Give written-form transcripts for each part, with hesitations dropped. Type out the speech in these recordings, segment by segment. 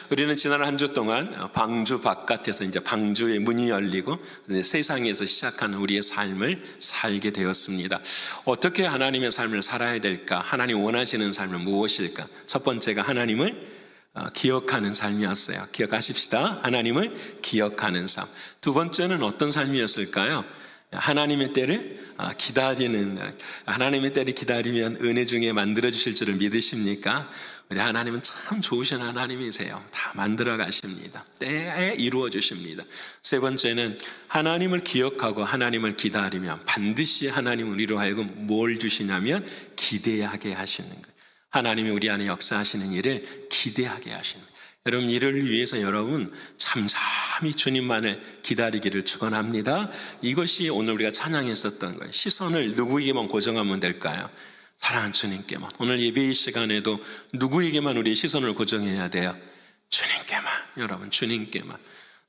우리는 지난 한 주 동안 방주 바깥에서 이제 방주의 문이 열리고 세상에서 시작하는 우리의 삶을 살게 되었습니다. 어떻게 하나님의 삶을 살아야 될까? 하나님 원하시는 삶은 무엇일까? 첫 번째가 하나님을 기억하는 삶이었어요. 기억하십시다. 하나님을 기억하는 삶. 두 번째는 어떤 삶이었을까요? 하나님의 때를 기다리는, 하나님의 때를 기다리면 은혜 중에 만들어주실 줄을 믿으십니까? 우리 하나님은 참 좋으신 하나님이세요. 다 만들어 가십니다. 때에 이루어 주십니다. 세 번째는 하나님을 기억하고 하나님을 기다리면 반드시 하나님은 우리로 하여금 뭘 주시냐면 기대하게 하시는 거예요. 하나님이 우리 안에 역사하시는 일을 기대하게 하시는 거예요. 여러분, 이를 위해서 여러분 잠잠히 주님만을 기다리기를 축원합니다. 이것이 오늘 우리가 찬양했었던 거예요. 시선을 누구에게만 고정하면 될까요? 사랑하는 주님께만. 오늘 예배의 시간에도 누구에게만 우리의 시선을 고정해야 돼요? 주님께만. 여러분, 주님께만.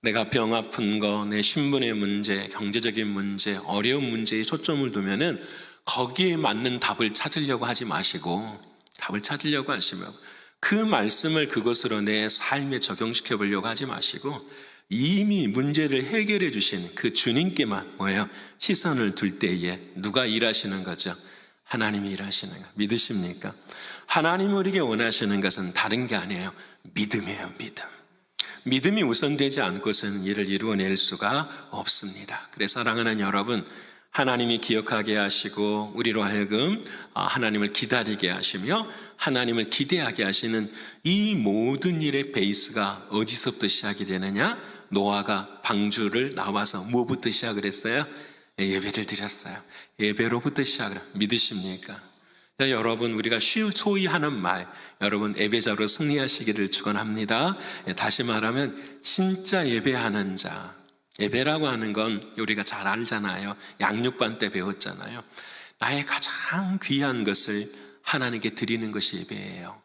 내가 병 아픈 거, 내 신분의 문제, 경제적인 문제, 어려운 문제에 초점을 두면은 거기에 맞는 답을 찾으려고 하지 마시고, 답을 찾으려고 하시면 그 말씀을 그것으로 내 삶에 적용시켜 보려고 하지 마시고 이미 문제를 해결해 주신 그 주님께만 뭐예요? 시선을 둘 때에 누가 일하시는 거죠? 하나님이 일하시는 거 믿으십니까? 하나님이 우리에게 원하시는 것은 다른 게 아니에요. 믿음이에요. 믿음. 믿음이 우선되지 않고서는 이를 이루어낼 수가 없습니다. 그래서 사랑하는 여러분, 하나님이 기억하게 하시고 우리로 하여금 하나님을 기다리게 하시며 하나님을 기대하게 하시는 이 모든 일의 베이스가 어디서부터 시작이 되느냐? 노아가 방주를 나와서 뭐부터 시작을 했어요? 예배를 드렸어요. 예배로부터 시작을. 믿으십니까? 자, 여러분, 우리가 소위 하는 말, 여러분 예배자로 승리하시기를 축원합니다. 다시 말하면 진짜 예배하는 자. 예배라고 하는 건 우리가 잘 알잖아요. 양육반 때 배웠잖아요. 나의 가장 귀한 것을 하나님께 드리는 것이 예배예요.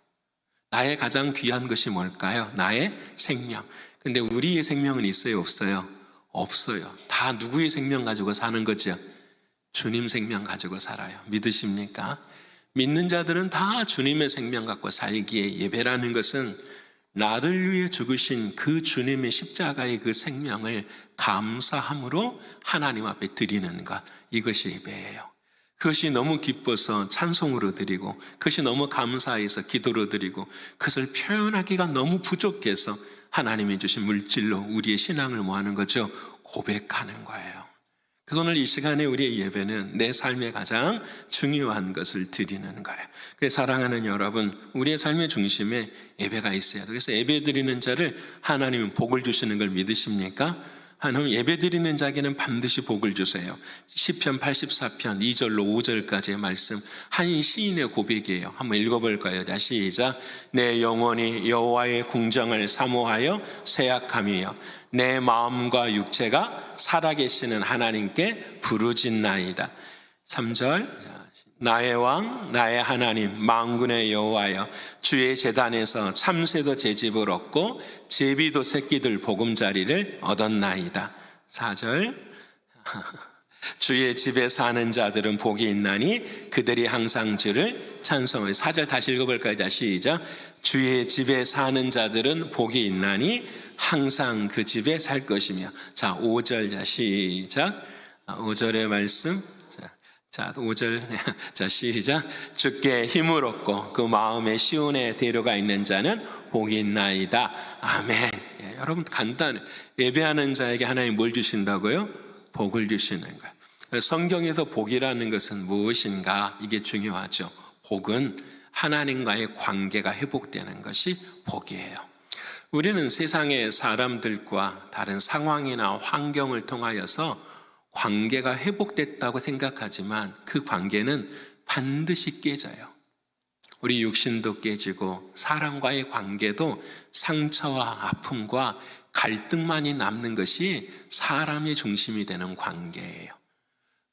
나의 가장 귀한 것이 뭘까요? 나의 생명. 근데 우리의 생명은 있어요, 없어요? 없어요. 다 누구의 생명 가지고 사는 거죠? 주님 생명 가지고 살아요. 믿으십니까? 믿는 자들은 다 주님의 생명 갖고 살기에 예배라는 것은 나를 위해 죽으신 그 주님의 십자가의 그 생명을 감사함으로 하나님 앞에 드리는 것, 이것이 예배예요. 그것이 너무 기뻐서 찬송으로 드리고, 그것이 너무 감사해서 기도로 드리고, 그것을 표현하기가 너무 부족해서 하나님이 주신 물질로 우리의 신앙을 뭐 하는 거죠? 고백하는 거예요. 그래서 오늘 이 시간에 우리의 예배는 내 삶의 가장 중요한 것을 드리는 거예요. 그래서 사랑하는 여러분, 우리의 삶의 중심에 예배가 있어야 돼요. 그래서 예배 드리는 자를 하나님은 복을 주시는 걸 믿으십니까? 하나님 예배 드리는 자에게는 반드시 복을 주세요. 시편 84편 2절로 5절까지의 말씀, 한 시인의 고백이에요. 한번 읽어볼까요? 자, 시작. 내 영혼이 여호와의 궁정을 사모하여 쇠약함이여 내 마음과 육체가 살아계시는 하나님께 부르짖나이다. 3절. 나의 왕 나의 하나님 만군의 여호와여 주의 제단에서 참새도 제 집을 얻고 제비도 새끼들 보금자리를 얻었나이다. 4절. 주의 집에 사는 자들은 복이 있나니 그들이 항상 주를 찬송하여. 4절 다시 읽어볼까요? 자, 시작. 주의 집에 사는 자들은 복이 있나니 항상 그 집에 살 것이며. 자, 5절. 자, 시작. 5절의 말씀. 자, 5절. 자, 시작. 주께 힘을 얻고 그 마음에 시온의 대로가 있는 자는 복이 있나이다. 아멘. 예, 여러분 간단해. 예배하는 자에게 하나님 뭘 주신다고요? 복을 주시는 거예요. 성경에서 복이라는 것은 무엇인가? 이게 중요하죠. 복은 하나님과의 관계가 회복되는 것이 복이에요. 우리는 세상의 사람들과 다른 상황이나 환경을 통하여서 관계가 회복됐다고 생각하지만 그 관계는 반드시 깨져요. 우리 육신도 깨지고 사람과의 관계도 상처와 아픔과 갈등만이 남는 것이 사람의 중심이 되는 관계예요.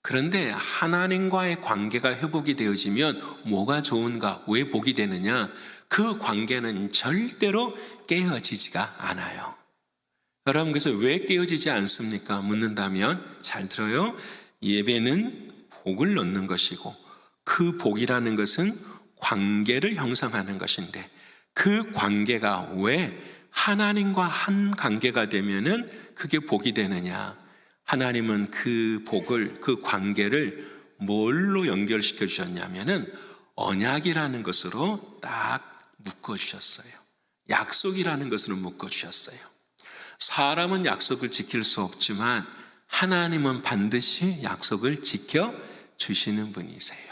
그런데 하나님과의 관계가 회복이 되어지면 뭐가 좋은가? 왜 복이 되느냐? 그 관계는 절대로 깨어지지가 않아요. 여러분, 그래서 왜 깨어지지 않습니까? 묻는다면 잘 들어요. 예배는 복을 넣는 것이고 그 복이라는 것은 관계를 형성하는 것인데 그 관계가 왜 하나님과 한 관계가 되면은 그게 복이 되느냐? 하나님은 그 복을, 그 관계를 뭘로 연결시켜 주셨냐면은 언약이라는 것으로 딱 묶어 주셨어요. 약속이라는 것으로 묶어 주셨어요. 사람은 약속을 지킬 수 없지만 하나님은 반드시 약속을 지켜 주시는 분이세요.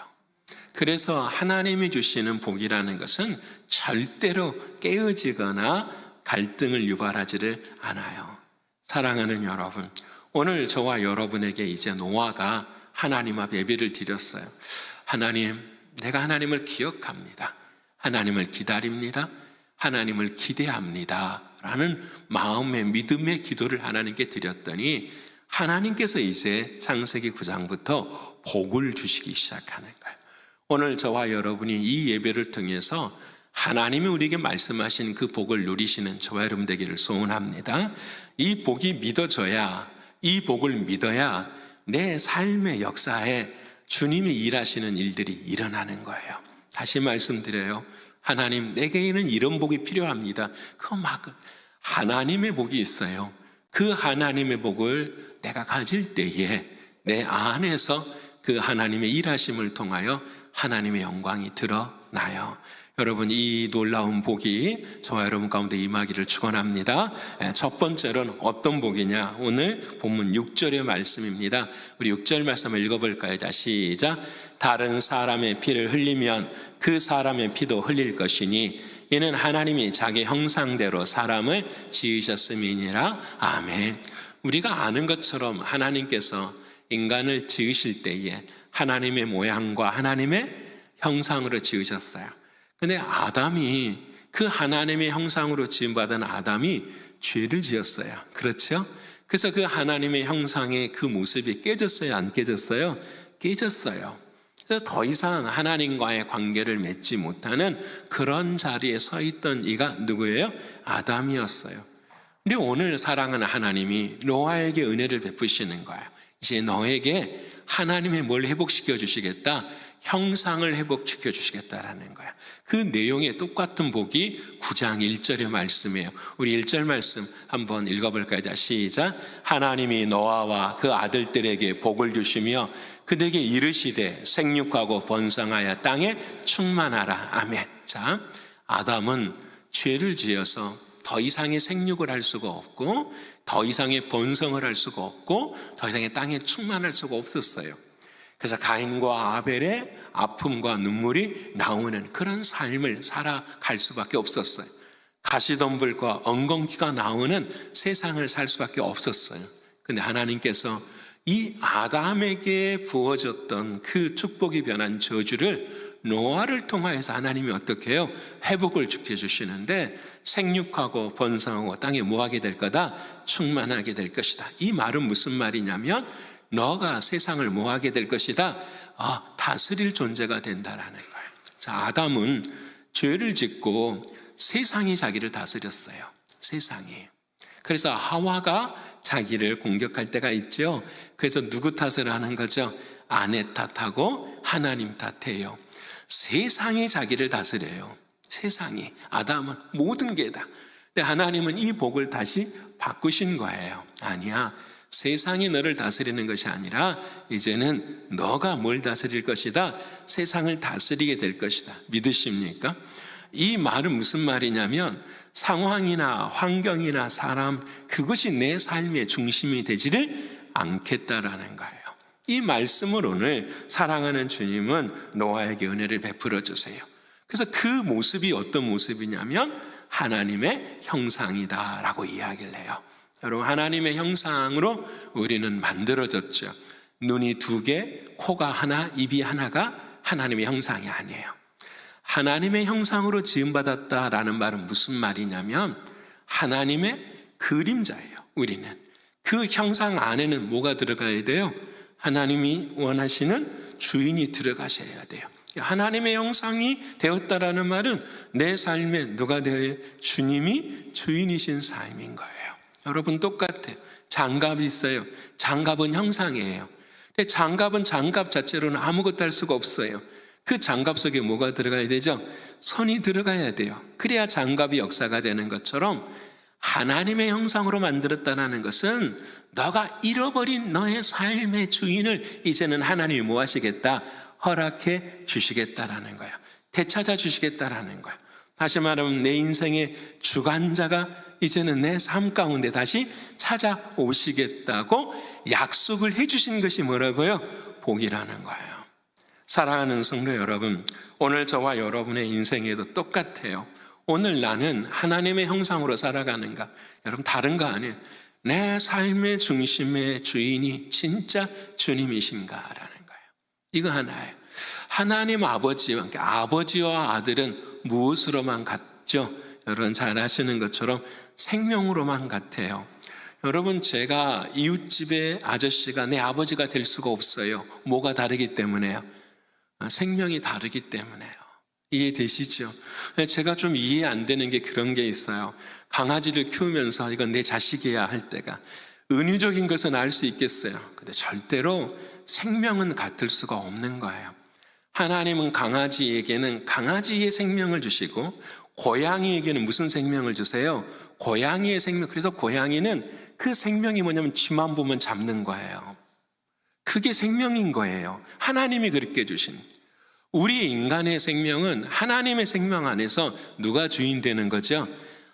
그래서 하나님이 주시는 복이라는 것은 절대로 깨어지거나 갈등을 유발하지를 않아요. 사랑하는 여러분, 오늘 저와 여러분에게 이제 노아가 하나님 앞 예배를 드렸어요. 하나님, 내가 하나님을 기억합니다. 하나님을 기다립니다. 하나님을 기대합니다. 라는 마음의 믿음의 기도를 하나님께 드렸더니 하나님께서 이제 창세기 9장부터 복을 주시기 시작하는 거예요. 오늘 저와 여러분이 이 예배를 통해서 하나님이 우리에게 말씀하신 그 복을 누리시는 저와 여러분 되기를 소원합니다. 이 복이 믿어져야, 이 복을 믿어야 내 삶의 역사에 주님이 일하시는 일들이 일어나는 거예요. 다시 말씀드려요. 하나님, 내게는 이런 복이 필요합니다. 그거 막 하나님의 복이 있어요. 그 하나님의 복을 내가 가질 때에 내 안에서 그 하나님의 일하심을 통하여 하나님의 영광이 드러나요. 여러분, 이 놀라운 복이 저와 여러분 가운데 임하기를 축원합니다. 첫 번째로는 어떤 복이냐? 오늘 본문 6절의 말씀입니다. 우리 6절 말씀을 읽어볼까요? 자, 시작. 다른 사람의 피를 흘리면 그 사람의 피도 흘릴 것이니 이는 하나님이 자기 형상대로 사람을 지으셨음이니라. 아멘. 우리가 아는 것처럼 하나님께서 인간을 지으실 때에 하나님의 모양과 하나님의 형상으로 지으셨어요. 근데 아담이, 그 하나님의 형상으로 지음받은 아담이 죄를 지었어요. 그렇죠? 그래서 그 하나님의 형상의 그 모습이 깨졌어요? 안 깨졌어요? 깨졌어요. 그래서 더 이상 하나님과의 관계를 맺지 못하는 그런 자리에 서 있던 이가 누구예요? 아담이었어요. 근데 오늘 사랑하는 하나님이 노아에게 은혜를 베푸시는 거예요. 이제 너에게 하나님이 뭘 회복시켜 주시겠다? 형상을 회복시켜 주시겠다라는 거야. 그 내용의 똑같은 복이 9장 1절의 말씀이에요. 우리 1절 말씀 한번 읽어볼까요? 자, 시작. 하나님이 노아와 그 아들들에게 복을 주시며 그들에게 이르시되 생육하고 번성하여 땅에 충만하라. 아멘. 자, 아담은 죄를 지어서 더 이상의 생육을 할 수가 없고 더 이상의 번성을 할 수가 없고 더 이상의 땅에 충만할 수가 없었어요. 그래서 가인과 아벨의 아픔과 눈물이 나오는 그런 삶을 살아갈 수밖에 없었어요. 가시덤불과 엉겅퀴가 나오는 세상을 살 수밖에 없었어요. 그런데 하나님께서 이 아담에게 부어졌던 그 축복이 변한 저주를 노아를 통하여서 하나님이 어떻게 해요? 회복을 시켜주시는데 생육하고 번성하고 땅에 뭐하게 될 거다? 충만하게 될 것이다. 이 말은 무슨 말이냐면 너가 세상을 뭐하게 될 것이다? 다스릴 존재가 된다라는 거예요. 자, 아담은 죄를 짓고 세상이 자기를 다스렸어요. 세상이. 그래서 하와가 자기를 공격할 때가 있죠. 그래서 누구 탓을 하는 거죠? 아내 탓하고 하나님 탓해요. 세상이 자기를 다스려요. 세상이. 아담은 모든 게 다. 근데 하나님은 이 복을 다시 바꾸신 거예요. 아니야. 세상이 너를 다스리는 것이 아니라 이제는 너가 뭘 다스릴 것이다? 세상을 다스리게 될 것이다. 믿으십니까? 이 말은 무슨 말이냐면 상황이나 환경이나 사람, 그것이 내 삶의 중심이 되지를 않겠다라는 거예요. 이 말씀을 오늘 사랑하는 주님은 노아에게 은혜를 베풀어 주세요. 그래서 그 모습이 어떤 모습이냐면 하나님의 형상이다라고 이야기를 해요. 여러분, 하나님의 형상으로 우리는 만들어졌죠. 눈이 2개, 코가 하나, 입이 하나가 하나님의 형상이 아니에요. 하나님의 형상으로 지음받았다라는 말은 무슨 말이냐면 하나님의 그림자예요. 우리는 그 형상 안에는 뭐가 들어가야 돼요? 하나님이 원하시는 주인이 들어가셔야 돼요. 하나님의 형상이 되었다라는 말은 내 삶에 누가 되어야 주님이 주인이신 삶인 거예요. 여러분, 똑같아요. 장갑이 있어요. 장갑은 형상이에요. 근데 장갑은 장갑 자체로는 아무것도 할 수가 없어요. 그 장갑 속에 뭐가 들어가야 되죠? 손이 들어가야 돼요. 그래야 장갑이 역사가 되는 것처럼 하나님의 형상으로 만들었다는 것은 너가 잃어버린 너의 삶의 주인을 이제는 하나님이 뭐 하시겠다? 허락해 주시겠다라는 거예요. 되찾아 주시겠다라는 거예요. 다시 말하면 내 인생의 주관자가 이제는 내 삶 가운데 다시 찾아오시겠다고 약속을 해주신 것이 뭐라고요? 복이라는 거예요. 사랑하는 성도 여러분, 오늘 저와 여러분의 인생에도 똑같아요. 오늘 나는 하나님의 형상으로 살아가는가? 여러분 다른 거 아니에요. 내 삶의 중심의 주인이 진짜 주님이신가라는 거예요. 이거 하나예요. 하나님 아버지와 함께 아버지와 아들은 무엇으로만 같죠? 여러분 잘 아시는 것처럼 생명으로만 같아요. 여러분 제가 이웃집의 아저씨가 내 아버지가 될 수가 없어요. 뭐가 다르기 때문에요? 생명이 다르기 때문에요. 이해되시죠? 제가 좀 이해 안 되는 게 그런 게 있어요. 강아지를 키우면서 이건 내 자식이야 할 때가 은유적인 것은 알 수 있겠어요. 근데 절대로 생명은 같을 수가 없는 거예요. 하나님은 강아지에게는 강아지의 생명을 주시고 고양이에게는 무슨 생명을 주세요? 고양이의 생명. 그래서 고양이는 그 생명이 뭐냐면 쥐만 보면 잡는 거예요. 그게 생명인 거예요. 하나님이 그렇게 주신. 우리 인간의 생명은 하나님의 생명 안에서 누가 주인 되는 거죠?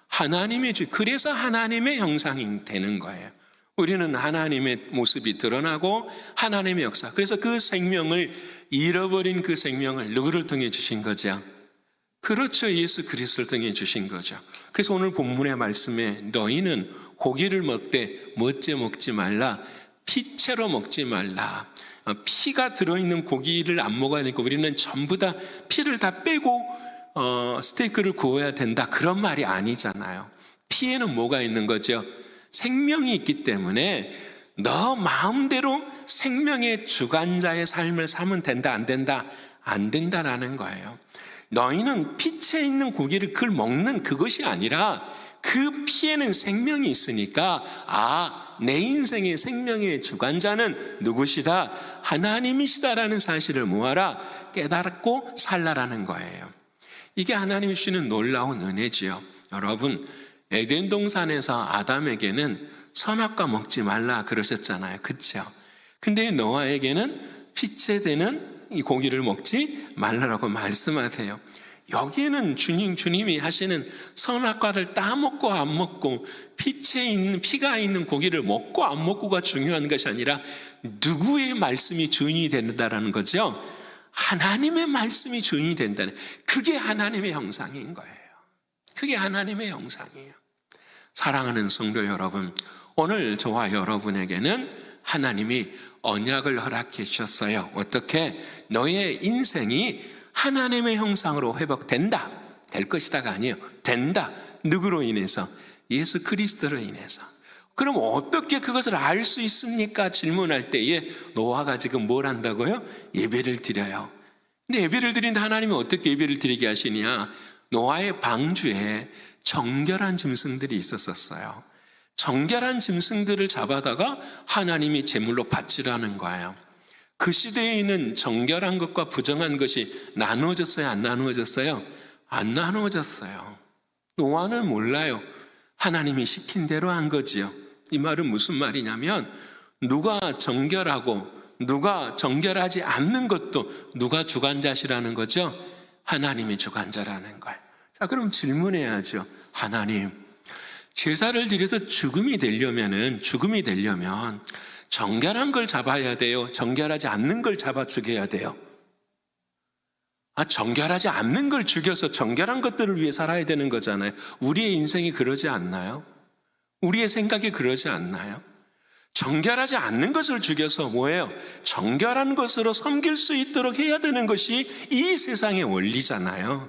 하나님의 주. 그래서 하나님의 형상이 되는 거예요. 우리는 하나님의 모습이 드러나고 하나님의 역사. 그래서 그 생명을 잃어버린 그 생명을 누구를 통해 주신 거죠? 그렇죠. 예수 그리스도를 통해 주신 거죠. 그래서 오늘 본문의 말씀에 너희는 고기를 먹되 멋제 먹지 말라. 피채로 먹지 말라. 피가 들어있는 고기를 안 먹어야 되니까 우리는 전부 다 피를 다 빼고 스테이크를 구워야 된다. 그런 말이 아니잖아요. 피에는 뭐가 있는 거죠? 생명이 있기 때문에 너 마음대로 생명의 주관자의 삶을 살면 된다, 안 된다? 안 된다라는 거예요. 너희는 피채 있는 고기를 그걸 먹는 그것이 아니라 그 피에는 생명이 있으니까 내 인생의 생명의 주관자는 누구시다? 하나님이시다라는 사실을 모아라 깨닫고 살라라는 거예요. 이게 하나님이 주시는 놀라운 은혜지요. 여러분 에덴 동산에서 아담에게는 선악과 먹지 말라 그러셨잖아요. 그렇죠? 근데 노아에게는 피채 되는 이 고기를 먹지 말라라고 말씀하세요. 여기에는 주님이 하시는 선악과를 따먹고 안 먹고 피가 있는 고기를 먹고 안 먹고가 중요한 것이 아니라 누구의 말씀이 주인이 된다라는 거죠? 하나님의 말씀이 주인이 된다는, 그게 하나님의 형상인 거예요. 그게 하나님의 형상이에요. 사랑하는 성도 여러분, 오늘 저와 여러분에게는 하나님이 언약을 허락해 주셨어요. 어떻게? 너의 인생이 하나님의 형상으로 회복된다. 될 것이다가 아니에요. 된다. 누구로 인해서? 예수 그리스도로 인해서. 그럼 어떻게 그것을 알 수 있습니까? 질문할 때에 노아가 지금 뭘 한다고요? 예배를 드려요. 근데 예배를 드린다 하나님이 어떻게 예배를 드리게 하시냐? 노아의 방주에 정결한 짐승들이 있었어요. 정결한 짐승들을 잡아다가 하나님이 제물로 바치라는 거예요. 그 시대에는 정결한 것과 부정한 것이 나누어졌어요? 안 나누어졌어요? 안 나누어졌어요. 노아는 몰라요. 하나님이 시킨 대로 한 거지요. 이 말은 무슨 말이냐면 누가 정결하고 누가 정결하지 않는 것도 누가 주관자시라는 거죠? 하나님이 주관자라는 거예요. 자, 그럼 질문해야죠. 하나님, 제사를 드려서 죽음이 되려면 정결한 걸 잡아야 돼요? 정결하지 않는 걸 잡아 죽여야 돼요? 정결하지 않는 걸 죽여서 정결한 것들을 위해 살아야 되는 거잖아요. 우리의 인생이 그러지 않나요? 우리의 생각이 그러지 않나요? 정결하지 않는 것을 죽여서 뭐예요? 정결한 것으로 섬길 수 있도록 해야 되는 것이 이 세상의 원리잖아요.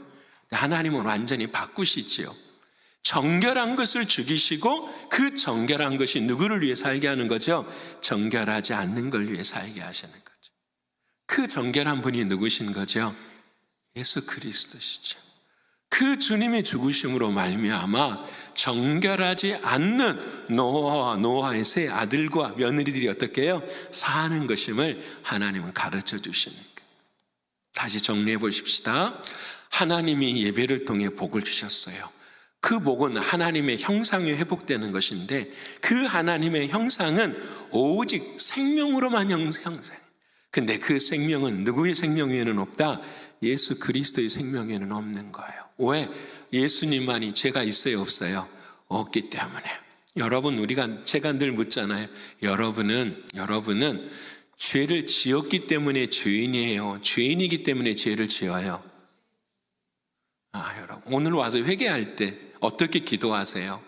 하나님은 완전히 바꾸시지요. 정결한 것을 죽이시고 그 정결한 것이 누구를 위해 살게 하는 거죠? 정결하지 않는 걸 위해 살게 하시는 거죠. 그 정결한 분이 누구신 거죠? 예수 그리스도시죠. 그 주님의 죽으심으로 말미암아 정결하지 않는 노아와 노아의 세 아들과 며느리들이 어떻게 해요? 사는 것임을 하나님은 가르쳐 주시는 거예요. 다시 정리해 보십시다. 하나님이 예배를 통해 복을 주셨어요. 그 복은 하나님의 형상이 회복되는 것인데 그 하나님의 형상은 오직 생명으로만 형상. 근데 그 생명은 누구의 생명 위에는 없다? 예수 그리스도의 생명 위에는 없는 거예요. 왜? 예수님만이 죄가 있어요, 없어요? 없기 때문에. 여러분, 제가 늘 묻잖아요. 여러분은 죄를 지었기 때문에 죄인이에요? 죄인이기 때문에 죄를 지어요? 여러분, 오늘 와서 회개할 때 어떻게 기도하세요?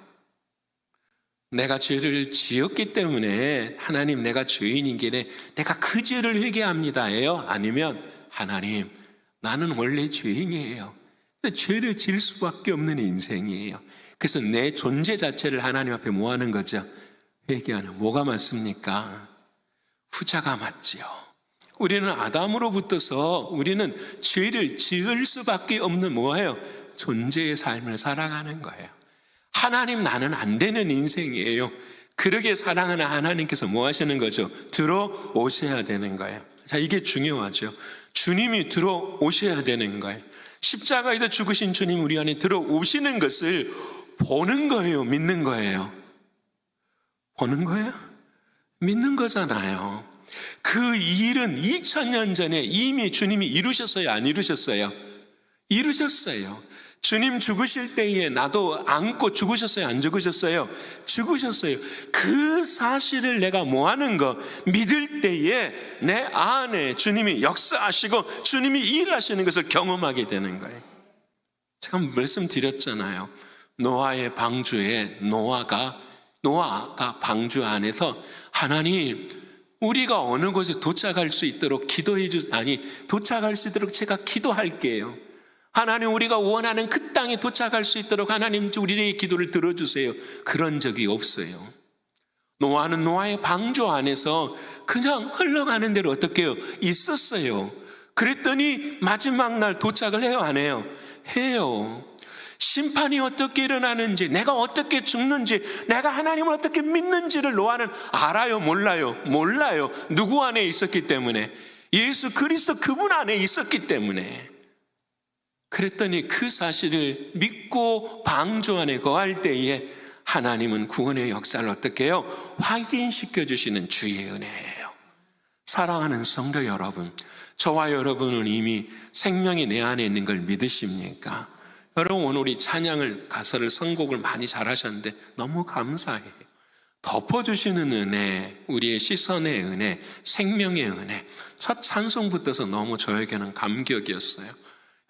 내가 죄를 지었기 때문에 하나님 내가 죄인이기에 내가 그 죄를 회개합니다예요? 아니면 하나님 나는 원래 죄인이에요. 죄를 지을 수밖에 없는 인생이에요. 그래서 내 존재 자체를 하나님 앞에 뭐 하는 거죠? 회개하는. 뭐가 맞습니까? 후자가 맞지요. 우리는 아담으로부터서 우리는 죄를 지을 수밖에 없는 뭐예요? 존재의 삶을 살아가는 거예요. 하나님 나는 안 되는 인생이에요. 그러게 사랑하는 하나님께서 뭐 하시는 거죠? 들어오셔야 되는 거예요. 자, 이게 중요하죠. 주님이 들어오셔야 되는 거예요. 십자가에서 죽으신 주님 우리 안에 들어오시는 것을 보는 거예요? 믿는 거예요? 보는 거예요? 믿는 거잖아요. 그 일은 2000년 전에 이미 주님이 이루셨어요? 안 이루셨어요? 이루셨어요. 주님 죽으실 때에 나도 안고 죽으셨어요? 안 죽으셨어요? 죽으셨어요. 그 사실을 내가 뭐 하는 거? 믿을 때에 내 안에 주님이 역사하시고 주님이 일하시는 것을 경험하게 되는 거예요. 제가 말씀드렸잖아요. 노아의 방주에 노아가 방주 안에서 하나님 우리가 어느 곳에 도착할 수 있도록 도착할 수 있도록 제가 기도할게요. 하나님 우리가 원하는 그 땅에 도착할 수 있도록 하나님 우리의 기도를 들어주세요. 그런 적이 없어요. 노아는 노아의 방주 안에서 그냥 흘러가는 대로 어떻게 해요? 있었어요. 그랬더니 마지막 날 도착을 해요? 안 해요? 해요. 심판이 어떻게 일어나는지, 내가 어떻게 죽는지, 내가 하나님을 어떻게 믿는지를 노아는 알아요? 몰라요? 몰라요. 누구 안에 있었기 때문에? 예수 그리스도 그분 안에 있었기 때문에. 그랬더니 그 사실을 믿고 방주 안에 거할 때에 하나님은 구원의 역사를 어떻게 해요? 확인시켜 주시는 주의 은혜예요. 사랑하는 성도 여러분, 저와 여러분은 이미 생명이 내 안에 있는 걸 믿으십니까? 여러분 오늘 우리 찬양을 가사를 선곡을 많이 잘하셨는데 너무 감사해요. 덮어주시는 은혜, 우리의 시선의 은혜, 생명의 은혜, 첫 찬송부터서 너무 저에게는 감격이었어요.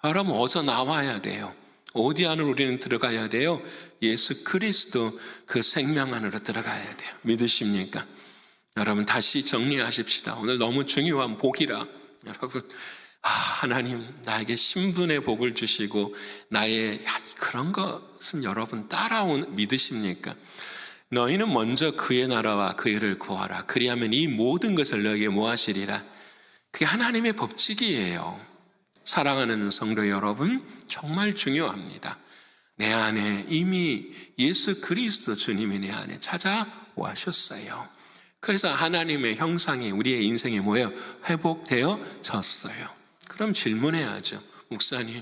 여러분 어서 나와야 돼요. 어디 안으로 우리는 들어가야 돼요? 예수 그리스도 그 생명 안으로 들어가야 돼요. 믿으십니까? 여러분 다시 정리하십시다. 오늘 너무 중요한 복이라 여러분 하나님 나에게 신분의 복을 주시고 나의 그런 것은 여러분 믿으십니까? 너희는 먼저 그의 나라와 그 일을 구하라. 그리하면 이 모든 것을 너에게 뭐 하시리라. 그게 하나님의 법칙이에요. 사랑하는 성도 여러분 정말 중요합니다. 내 안에 이미 예수 그리스도 주님이 내 안에 찾아오셨어요. 그래서 하나님의 형상이 우리의 인생에 뭐예요? 회복되어졌어요. 그럼 질문해야죠. 목사님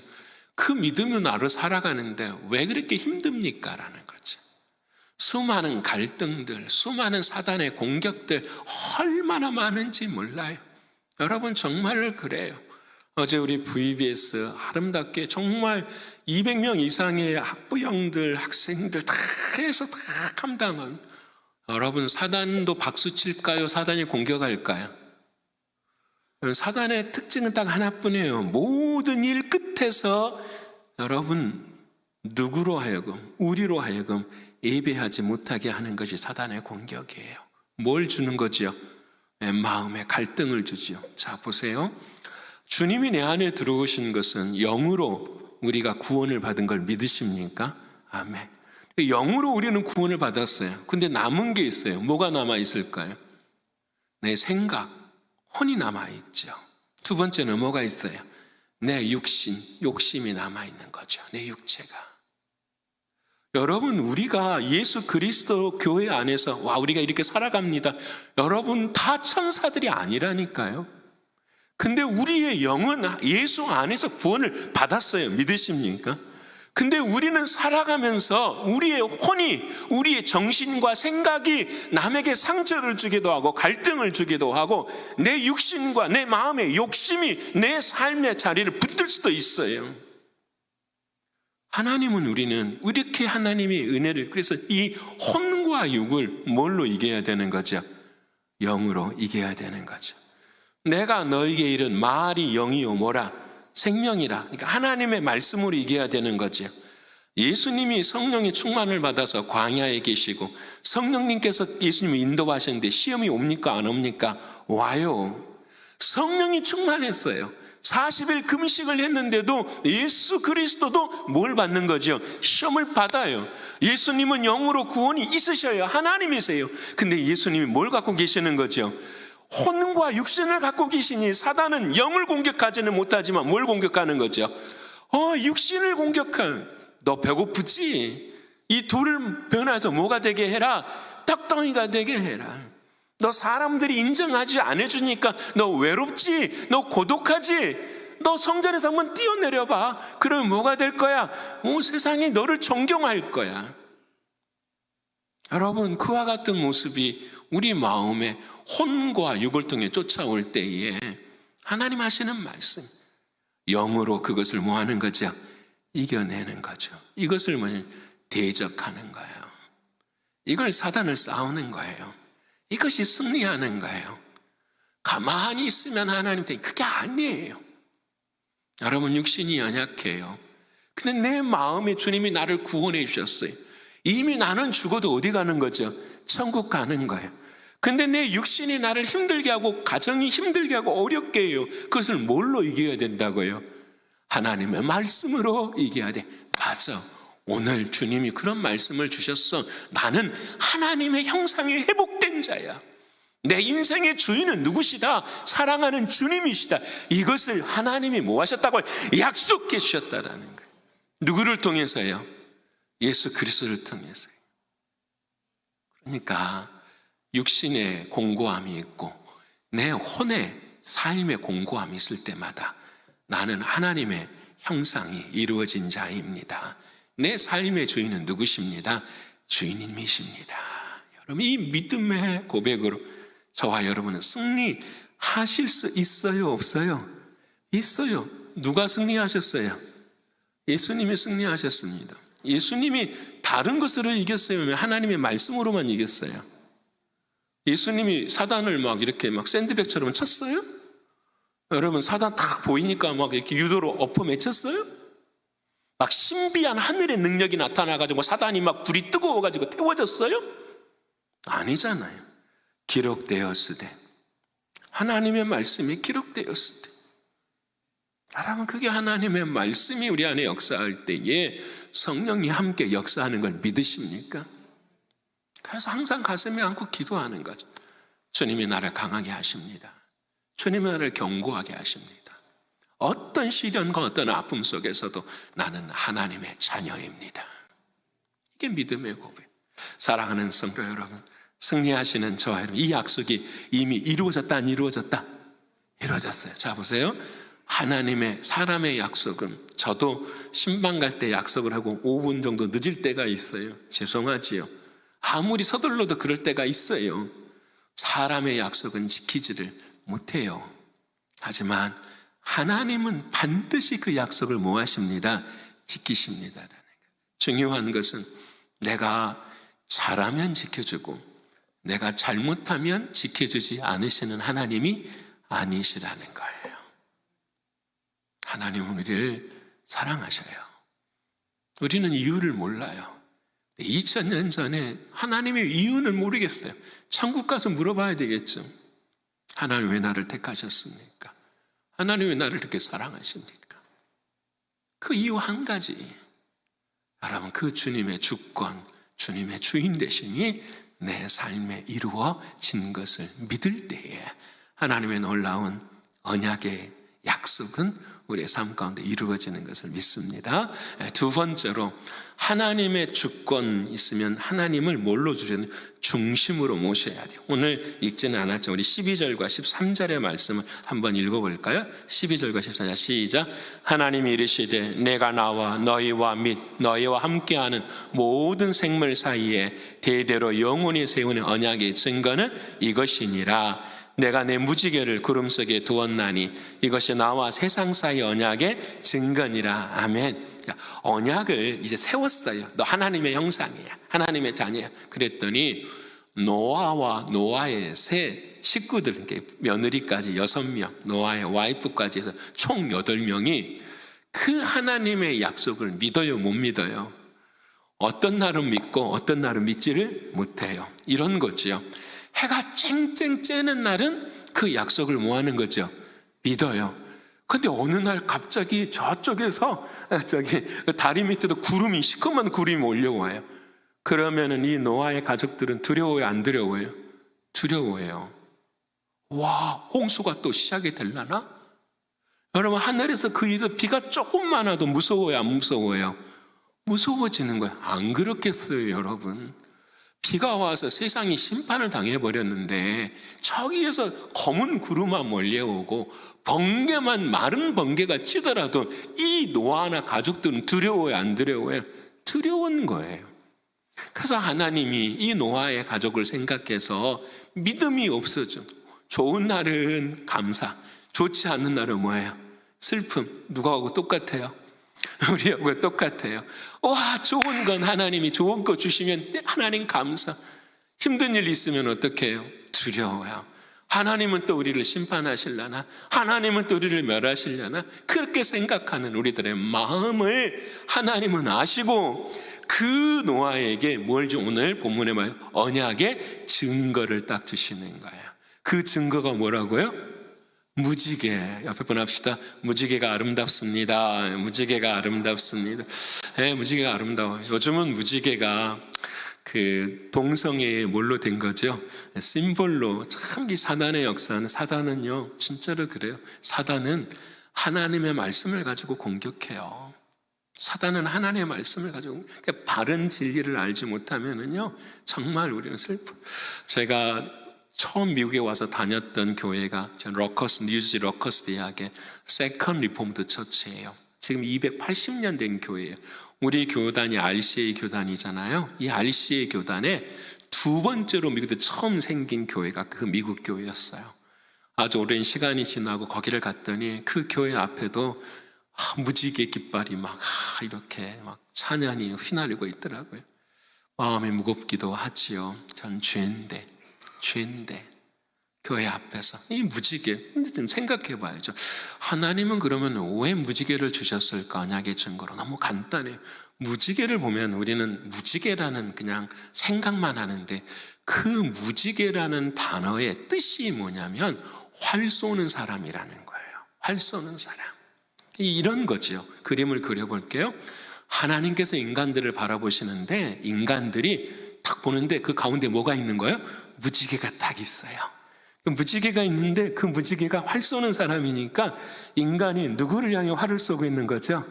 그 믿음으로 나로 살아가는데 왜 그렇게 힘듭니까? 라는 거죠. 수많은 갈등들, 수많은 사단의 공격들 얼마나 많은지 몰라요. 여러분 정말 그래요. 어제 우리 VBS 아름답게 정말 200명 이상의 학부형들, 학생들 다 해서 다 감당한 여러분 사단도 박수 칠까요? 사단이 공격할까요? 사단의 특징은 딱 하나뿐이에요. 모든 일 끝에서 여러분 누구로 하여금 우리로 하여금 예배하지 못하게 하는 것이 사단의 공격이에요. 뭘 주는 거지요? 마음에 갈등을 주지요. 자 보세요. 주님이 내 안에 들어오신 것은 영으로 우리가 구원을 받은 걸 믿으십니까? 아멘. 영으로 우리는 구원을 받았어요. 근데 남은 게 있어요. 뭐가 남아 있을까요? 내 생각, 혼이 남아 있죠. 두 번째는 뭐가 있어요? 내 욕심이 남아 있는 거죠. 내 육체가. 여러분 우리가 예수 그리스도 교회 안에서 우리가 이렇게 살아갑니다. 여러분 다 천사들이 아니라니까요. 근데 우리의 영은 예수 안에서 구원을 받았어요. 믿으십니까? 근데 우리는 살아가면서 우리의 혼이, 우리의 정신과 생각이 남에게 상처를 주기도 하고 갈등을 주기도 하고 내 육신과 내 마음의 욕심이 내 삶의 자리를 붙들 수도 있어요. 하나님은 우리는 이렇게 하나님의 은혜를, 그래서 이 혼과 육을 뭘로 이겨야 되는 거죠? 영으로 이겨야 되는 거죠. 내가 너에게 이른 말이 영이요 뭐라? 생명이라. 그러니까 하나님의 말씀으로 이겨야 되는 거죠. 예수님이 성령의 충만을 받아서 광야에 계시고 성령님께서 예수님을 인도하셨는데 시험이 옵니까 안 옵니까? 와요. 성령이 충만했어요. 40일 금식을 했는데도 예수 그리스도도 뭘 받는 거죠? 시험을 받아요. 예수님은 영으로 구원이 있으셔요. 하나님이세요. 근데 예수님이 뭘 갖고 계시는 거죠? 혼과 육신을 갖고 계시니 사단은 영을 공격하지는 못하지만 뭘 공격하는 거죠? 육신을 공격한, 너 배고프지? 이 돌을 변해서 뭐가 되게 해라? 떡덩이가 되게 해라. 너 사람들이 인정하지 않아주니까 너 외롭지? 너 고독하지? 너 성전에서 한번 뛰어내려봐. 그러면 뭐가 될 거야? 세상이 너를 존경할 거야. 여러분, 그와 같은 모습이 우리 마음에 혼과 육을 통해 쫓아올 때에 하나님 하시는 말씀, 영으로 그것을 뭐 하는 거죠? 이겨내는 거죠. 이것을 대적하는 거예요. 이걸 사단을 싸우는 거예요. 이것이 승리하는 거예요. 가만히 있으면 하나님 때문에 그게 아니에요. 여러분, 육신이 연약해요. 근데 내 마음에 주님이 나를 구원해 주셨어요. 이미 나는 죽어도 어디 가는 거죠? 천국 가는 거예요. 근데 내 육신이 나를 힘들게 하고 가정이 힘들게 하고 어렵게 해요. 그것을 뭘로 이겨야 된다고요? 하나님의 말씀으로 이겨야 돼. 맞아. 오늘 주님이 그런 말씀을 주셨어. 나는 하나님의 형상에 회복된 자야. 내 인생의 주인은 누구시다? 사랑하는 주님이시다. 이것을 하나님이 뭐 하셨다고? 약속해 주셨다라는 거예요. 누구를 통해서요? 예수 그리스도를 통해서요. 그러니까 육신의 공고함이 있고 내 혼의 삶의 공고함이 있을 때마다 나는 하나님의 형상이 이루어진 자입니다. 내 삶의 주인은 누구십니다? 주인님이십니다. 여러분, 이 믿음의 고백으로 저와 여러분은 승리하실 수 있어요, 없어요? 있어요. 누가 승리하셨어요? 예수님이 승리하셨습니다. 예수님이 다른 것으로 이겼어요? 하나님의 말씀으로만 이겼어요? 예수님이 사단을 막 이렇게 막 샌드백처럼 쳤어요? 여러분, 사단 딱 보이니까 막 이렇게 유도로 엎어맺혔어요? 막 신비한 하늘의 능력이 나타나가지고 사단이 막 불이 뜨거워가지고 태워졌어요? 아니잖아요. 기록되었으되, 하나님의 말씀이 기록되었을 때, 여러분, 그게 하나님의 말씀이 우리 안에 역사할 때에 성령이 함께 역사하는 걸 믿으십니까? 그래서 항상 가슴에 안고 기도하는 거죠. 주님이 나를 강하게 하십니다. 주님이 나를 견고하게 하십니다. 어떤 시련과 어떤 아픔 속에서도 나는 하나님의 자녀입니다. 이게 믿음의 고백. 사랑하는 성도 여러분, 승리하시는 저와 여러분, 이 약속이 이미 이루어졌다 안 이루어졌다? 이루어졌어요. 자, 보세요. 하나님의, 사람의 약속은, 저도 신방 갈 때 약속을 하고 5분 정도 늦을 때가 있어요. 죄송하지요. 아무리 서둘러도 그럴 때가 있어요. 사람의 약속은 지키지를 못해요. 하지만 하나님은 반드시 그 약속을 뭐 하십니다? 지키십니다. 중요한 것은 내가 잘하면 지켜주고 내가 잘못하면 지켜주지 않으시는 하나님이 아니시라는 거예요. 하나님은 우리를 사랑하셔요. 우리는 이유를 몰라요. 2000년 전에 하나님의 이유는 모르겠어요. 천국 가서 물어봐야 되겠죠. 하나님 왜 나를 택하셨습니까? 하나님 왜 나를 이렇게 사랑하십니까? 그 이유 한 가지. 여러분, 그 주님의 주권, 주님의 주인 되심이 내 삶에 이루어진 것을 믿을 때에 하나님의 놀라운 언약의 약속은 우리의 삶 가운데 이루어지는 것을 믿습니다. 두 번째로 하나님의 주권 있으면 하나님을 뭘로 주시는 중심으로 모셔야 돼요. 오늘 읽지는 않았지만 우리 12절과 13절의 말씀을 한번 읽어볼까요? 12절과 13절 시작. 하나님이 이르시되 내가 나와 너희와 및 너희와 함께하는 모든 생물 사이에 대대로 영원히 세우는 언약의 증거는 이것이니라. 내가 내 무지개를 구름 속에 두었나니 이것이 나와 세상 사이 언약의 증거니라. 아멘. 언약을 이제 세웠어요. 너 하나님의 형상이야, 하나님의 자녀야. 그랬더니 노아와 노아의 세 식구들, 며느리까지 6명, 노아의 와이프까지 해서 총 8명이 그 하나님의 약속을 믿어요, 못 믿어요? 어떤 날은 믿고 어떤 날은 믿지를 못해요. 이런 거지요. 해가 쨍쨍 쬐는 날은 그 약속을 뭐 하는 거죠? 믿어요. 근데 어느 날 갑자기 저쪽에서 다리 밑에도 구름이, 시커먼 구름이 몰려와요. 그러면은 이 노아의 가족들은 두려워요, 안 두려워요? 두려워해요. 와, 홍수가 또 시작이 되려나? 여러분, 하늘에서 그 일을 비가 조금만 와도 무서워요, 안 무서워요? 무서워지는 거예요. 안 그렇겠어요, 여러분? 비가 와서 세상이 심판을 당해버렸는데 저기에서 검은 구름만 몰려오고 번개만, 마른 번개가 치더라도 이 노아나 가족들은 두려워요, 안 두려워요? 두려운 거예요. 그래서 하나님이 이 노아의 가족을 생각해서 믿음이 없어져. 좋은 날은 감사, 좋지 않은 날은 뭐예요? 슬픔. 누구하고 똑같아요? 우리하고 똑같아요. 와, 좋은 건 하나님이 좋은 거 주시면 하나님 감사. 힘든 일 있으면 어떻게 해요? 두려워요. 하나님은 또 우리를 심판하시려나? 하나님은 또 우리를 멸하시려나? 그렇게 생각하는 우리들의 마음을 하나님은 아시고 그 노아에게 뭘 오늘 본문에 말해요? 언약의 증거를 딱 주시는 거예요. 그 증거가 뭐라고요? 무지개. 옆에 분 합시다. 무지개가 아름답습니다. 무지개가 아름답습니다. 네, 무지개가 아름다워요. 요즘은 무지개가 그 동성애의 뭘로 된 거죠? 심볼로. 참 이 사단의 역사는, 사단은요 진짜로 그래요. 사단은 하나님의 말씀을 가지고 공격해요. 사단은 하나님의 말씀을 가지고, 그러니까 바른 진리를 알지 못하면은요 정말 우리는 슬퍼. 제가 처음 미국에 와서 다녔던 교회가 뉴저지 러커스 대학의 세컨 리폼드 처치예요. 지금 280년 된 교회예요. 우리 교단이 RCA 교단이잖아요. 이 RCA 교단의 두 번째로 미국에 처음 생긴 교회가 그 미국 교회였어요. 아주 오랜 시간이 지나고 거기를 갔더니 그 교회 앞에도 무지개 깃발이 막 이렇게 막 찬양이 휘날리고 있더라고요. 마음이 무겁기도 하지요. 전 죄인데 교회 앞에서 이 무지개, 근데 좀 생각해 봐야죠. 하나님은 그러면 왜 무지개를 주셨을까? 언약의 증거로. 너무 간단해요. 무지개를 보면 우리는 무지개라는 그냥 생각만 하는데 그 무지개라는 단어의 뜻이 뭐냐면 활 쏘는 사람이라는 거예요. 활 쏘는 사람. 이런 거죠. 그림을 그려볼게요. 하나님께서 인간들을 바라보시는데 인간들이 딱 보는데 그 가운데 뭐가 있는 거예요? 무지개가 딱 있어요. 무지개가 있는데 그 무지개가 활 쏘는 사람이니까 인간이 누구를 향해 활을 쏘고 있는 거죠?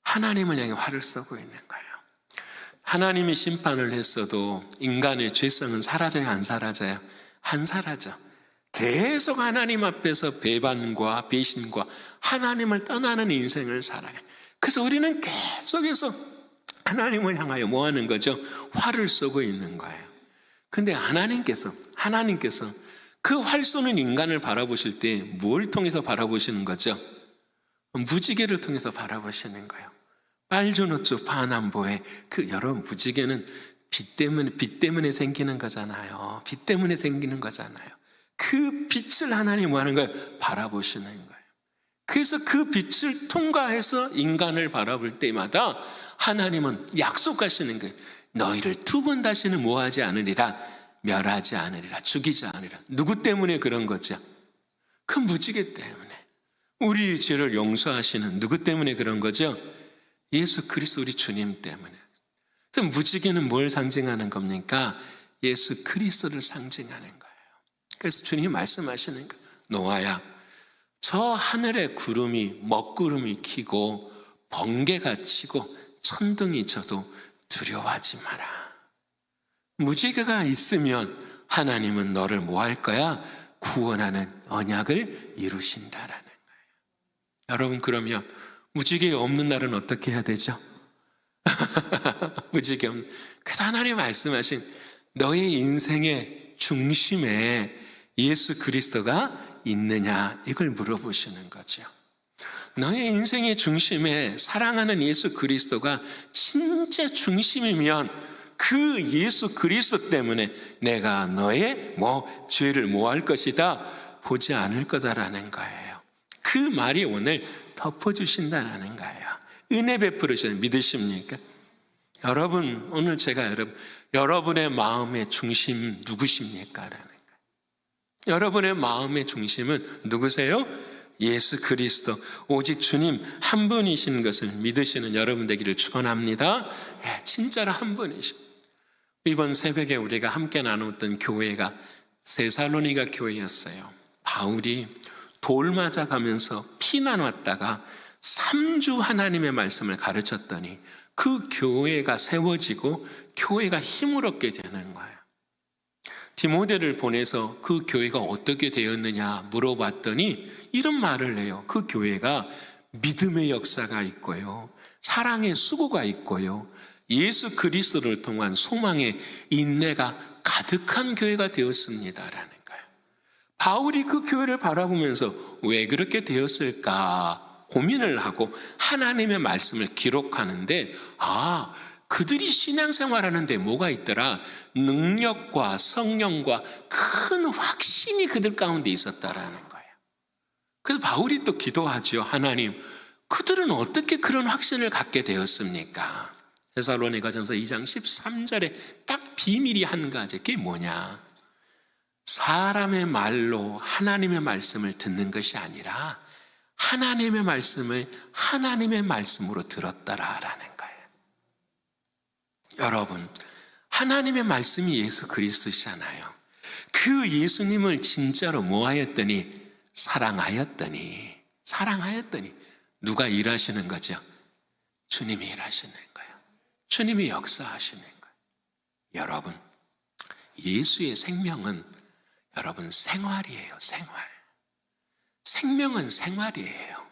하나님을 향해 활을 쏘고 있는 거예요. 하나님이 심판을 했어도 인간의 죄성은 사라져요, 안 사라져요? 안 사라져. 계속 하나님 앞에서 배반과 배신과 하나님을 떠나는 인생을 살아요. 그래서 우리는 계속해서 하나님을 향하여 뭐 하는 거죠? 활을 쏘고 있는 거예요. 근데 하나님께서 그 활 쏘는 인간을 바라보실 때 뭘 통해서 바라보시는 거죠? 무지개를 통해서 바라보시는 거예요. 빨주노초 파남보에 그 여러분 무지개는 빛 때문에 생기는 거잖아요. 빛 때문에 생기는 거잖아요. 그 빛을 하나님이 뭐 하는 거예요? 바라보시는 거예요. 그래서 그 빛을 통과해서 인간을 바라볼 때마다 하나님은 약속하시는 거예요. 너희를 두 번 다시는 뭐하지 않으리라, 멸하지 않으리라, 죽이지 않으리라. 누구 때문에 그런 거죠? 그 무지개 때문에. 우리 죄를 용서하시는 누구 때문에 그런 거죠? 예수 그리스도 우리 주님 때문에. 그래서 무지개는 뭘 상징하는 겁니까? 예수 그리스도를 상징하는 거예요. 그래서 주님이 말씀하시는 거예요. 노아야, 저 하늘에 구름이 먹구름이 키고 번개가 치고 천둥이 쳐도 두려워하지 마라. 무지개가 있으면 하나님은 너를 뭐 할 거야? 구원하는 언약을 이루신다라는 거예요. 여러분, 그러면 무지개 없는 날은 어떻게 해야 되죠? 무지개 없는. 그래서 하나님 말씀하신 너의 인생의 중심에 예수 그리스도가 있느냐, 이걸 물어보시는 거죠. 너의 인생의 중심에 사랑하는 예수 그리스도가 진짜 중심이면 그 예수 그리스도 때문에 내가 너의 죄를 할 것이다 보지 않을 거다라는 거예요. 그 말이 오늘 덮어주신다라는 거예요. 은혜 베풀으시는, 믿으십니까? 여러분, 오늘 제가 여러분의 마음의 중심 누구십니까? 라는 거예요. 여러분의 마음의 중심은 누구세요? 예수 그리스도, 오직 주님 한 분이신 것을 믿으시는 여러분 되기를 축원합니다. 진짜로 한 분이신. 이번 새벽에 우리가 함께 나눴던 교회가 데살로니가 교회였어요. 바울이 돌 맞아가면서 피난 왔다가 3주 하나님의 말씀을 가르쳤더니 그 교회가 세워지고 교회가 힘을 얻게 되는 거예요. 디모데를 보내서 그 교회가 어떻게 되었느냐 물어봤더니 이런 말을 해요. 그 교회가 믿음의 역사가 있고요, 사랑의 수고가 있고요, 예수 그리스도를 통한 소망의 인내가 가득한 교회가 되었습니다라는 거예요. 바울이 그 교회를 바라보면서 왜 그렇게 되었을까 고민을 하고 하나님의 말씀을 기록하는데, 그들이 신앙생활하는데 뭐가 있더라? 능력과 성령과 큰 확신이 그들 가운데 있었다라는 거예요. 그래서 바울이 또 기도하죠. 하나님, 그들은 어떻게 그런 확신을 갖게 되었습니까? 데살로니가전서 2장 13절에 딱 비밀이 한 가지. 그게 뭐냐? 사람의 말로 하나님의 말씀을 듣는 것이 아니라 하나님의 말씀을 하나님의 말씀으로 들었다라는 거예요. 여러분, 하나님의 말씀이 예수 그리스도시잖아요. 그 예수님을 진짜로 뭐하였더니 사랑하였더니 누가 일하시는 거죠? 주님이 일하시는 거예요. 주님이 역사하시는 거예요. 여러분, 예수의 생명은 여러분 생활이에요. 생명은 생활이에요.